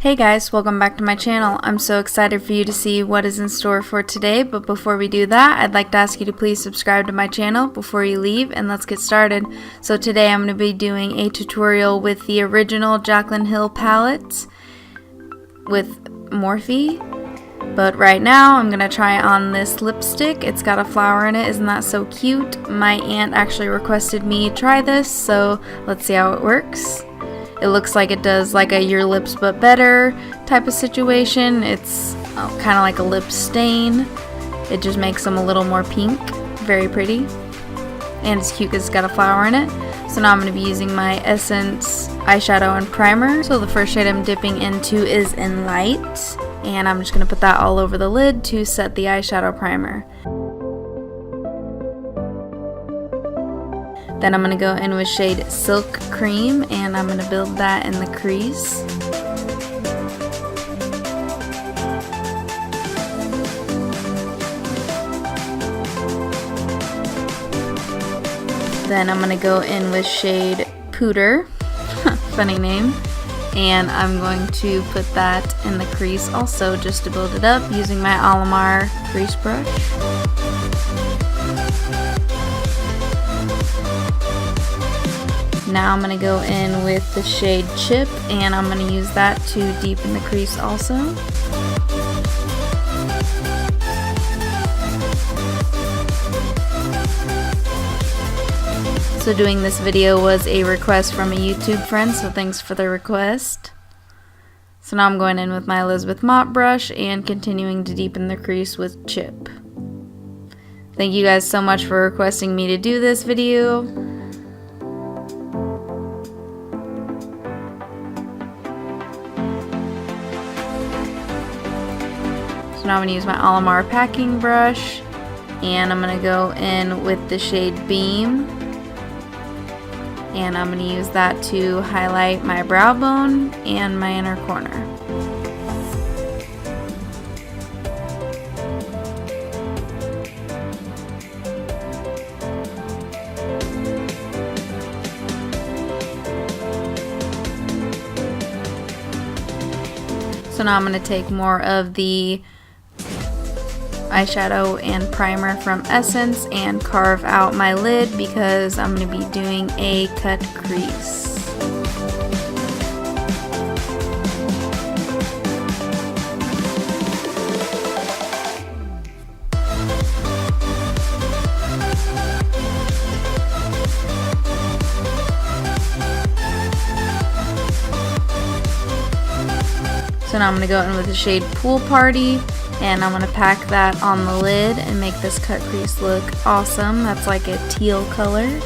Hey guys, welcome back to my channel. I'm so excited for you to see what is in store for today, but before we do that, I'd like to ask you to please subscribe to my channel before you leave, and let's get started. So today I'm going to be doing a tutorial with the original Jaclyn Hill palettes with Morphe, but right now I'm going to try on this lipstick. It's got a flower in it. Isn't that so cute? My aunt actually requested me try this, so let's see how it works. It looks like it does like a your lips but better type of situation. It's kind of like a lip stain. It just makes them a little more pink. Very pretty. And it's cute because it's got a flower in it. So now I'm going to be using my Essence eyeshadow and primer. So the first shade I'm dipping into is in Light. And I'm just going to put that all over the lid to set the eyeshadow primer. Then I'm going to go in with shade Silk Cream, and I'm going to build that in the crease. Then I'm going to go in with shade Pooter, funny name, and I'm going to put that in the crease also just to build it up using my Alamar crease brush. Now I'm going to go in with the shade Chip, and I'm going to use that to deepen the crease also. So doing this video was a request from a YouTube friend, so thanks for the request. So now I'm going in with my Elizabeth mop brush and continuing to deepen the crease with Chip. Thank you guys so much for requesting me to do this video. So now I'm going to use my Alamar packing brush, and I'm going to go in with the shade Beam, and I'm going to use that to highlight my brow bone and my inner corner. So now I'm going to take more of the eyeshadow and primer from Essence and carve out my lid because I'm going to be doing a cut crease. So now I'm going to go in with the shade Pool Party, and I'm going to pack that on the lid and make this cut crease look awesome. That's like a teal color.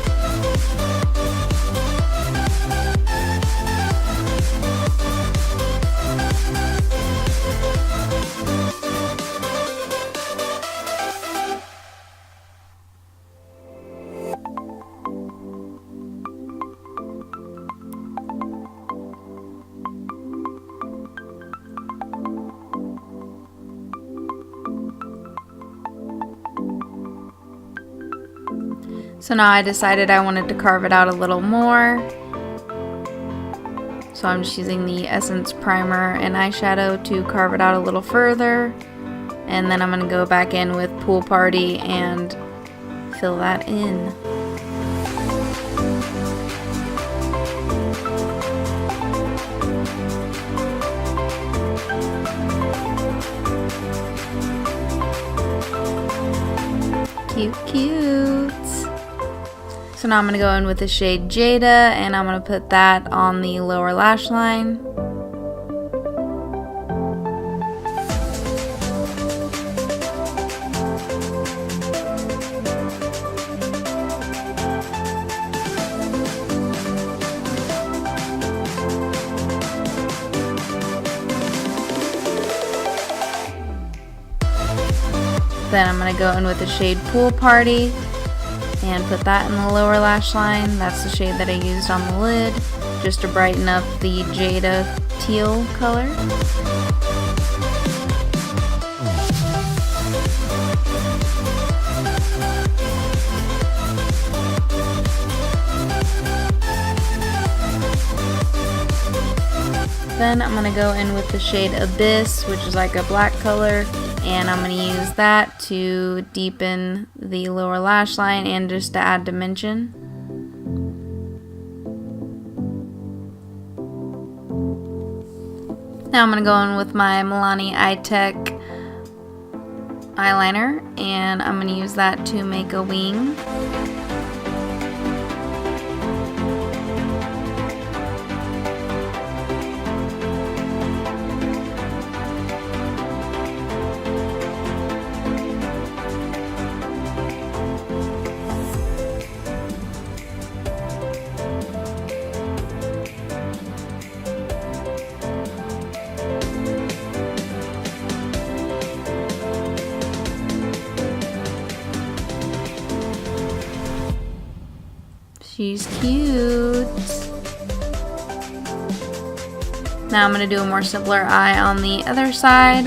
So now I decided I wanted to carve it out a little more. So I'm just using the Essence primer and eyeshadow to carve it out a little further. And then I'm going to go back in with Pool Party and fill that in. Cute, cute. So now I'm going to go in with the shade Jada, and I'm going to put that on the lower lash line. Then I'm going to go in with the shade Pool Party and put that in the lower lash line. That's the shade that I used on the lid, just to brighten up the Jada teal color. Then I'm going to go in with the shade Abyss, which is like a black color, and I'm going to use that to deepen the lower lash line and just to add dimension. Now I'm going to go in with my Milani Eye-Tech eyeliner, and I'm going to use that to make a wing. She's cute. Now I'm going to do a more simpler eye on the other side.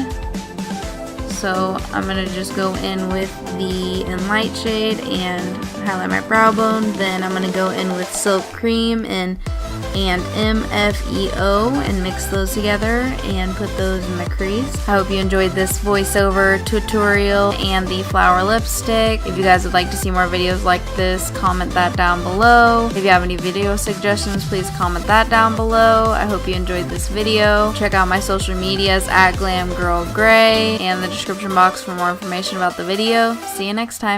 So I'm going to just go in with the Enlight shade and highlight my brow bone. Then I'm going to go in with Silk Cream and MFEO and mix those together and put those in the crease. I hope you enjoyed this voiceover tutorial and the flower lipstick. If you guys would like to see more videos like this, comment that down below. If you have any video suggestions, please comment that down below. I hope you enjoyed this video. Check out my social medias at GlamGirl Gray and the description box for more information about the video. See you next time.